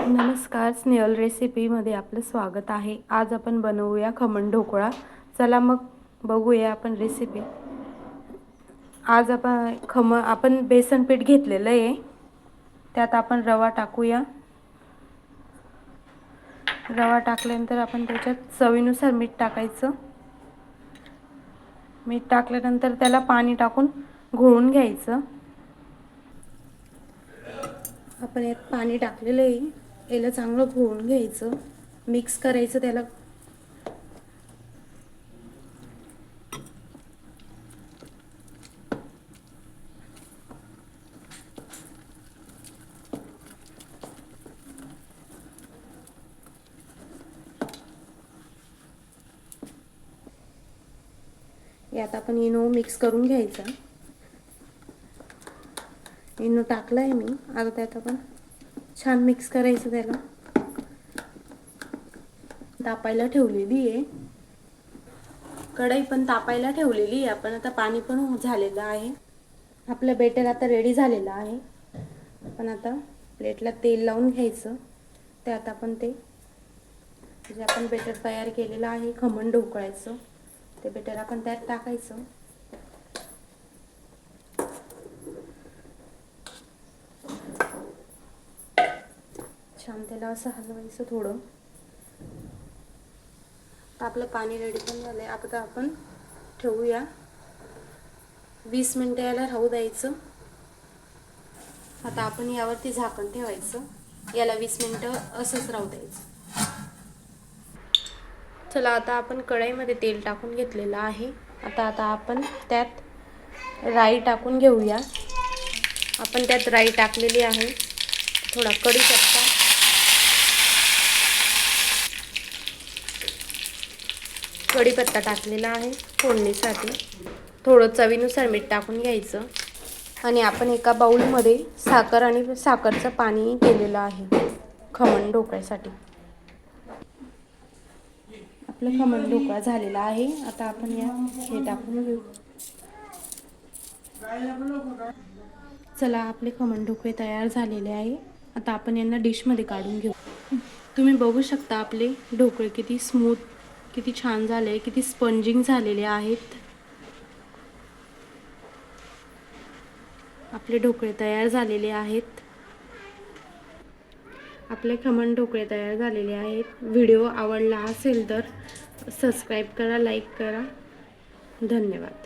नमस्कार, स्नेहल रेसिपीमध्ये आपलं स्वागत आहे। आज आपण बनवूया खमण ढोकळा। चला मग बघूया आपण रेसिपी। आज आपण बेसन पीठ घेतलेलं आहे, त्यात आपण रवा टाकूया। रवा टाकल्यानंतर आपण त्याच्यात चवीनुसार मीठ टाकायचं। मीठ टाकल्यानंतर त्याला पाणी टाकून घोळून घ्यायचं। आपण यात पाणी टाकलेलं आहे, याला चांगलं घोळून घ्यायचं, मिक्स करायचं त्याला। यात आपण इनो मिक्स करून घ्यायचा। इनो टाकलाय मी, आता त्यात आपण छान मिक्स करायचं त्याला। तापायला ठेवलेली आहे कढई, पण तापायला ठेवलेली आहे आपण। आता पाणी पण झालेलं आहे। आपलं बेटर आता रेडी झालेलं आहे। आपण आता प्लेटला तेल लावून घ्यायचं, त्यात आपण ते जे आपण बेटर तयार केलेलं आहे खमण ढोकळ्याचं, ते बेटर आपण त्यात टाकायचं। छान त्याला असं हलवायचं थोडं। तर आपलं पाणी रेडी पण झालंय। आता आपण ठेवूया, 20 मिनिटं याला राहू द्यायचं। आता आपण यावरती झाकण ठेवायचं, याला 20 मिनिटं असंच राहू द्यायचं। चला, आता आपण कढईमध्ये तेल टाकून घेतलेलं आहे। आता आपण त्यात राई टाकून घेऊया। आपण त्यात राई टाकलेली आहे, थोडा कढीपत्ता टाकलेला आहे फोडणीसाठी। थोडं चवीनुसार मीठ टाकून घ्यायचं। आणि आपण एका बाउलमध्ये साखर आणि साखरचं पाणी केलेलं आहे खमण ढोकळ्यासाठी। आपलं खमण ढोकळा झालेला आहे। आता आपण हे टाकून घेऊ। चला, आपले खमण ढोकळे तयार झालेले आहे। आता आपण यांना डिशमध्ये काढून घेऊ। तुम्ही बघू शकता आपले ढोकळे किती स्मूथ, किती छान झाले, किती स्पंजिंग झालेले आहेत। आपले ढोकळे तयार झालेले आहेत। आपले खमण ढोकळे तयार झालेले आहेत। व्हिडिओ आवडला असेल तर सबस्क्राईब करा, लाईक करा। धन्यवाद।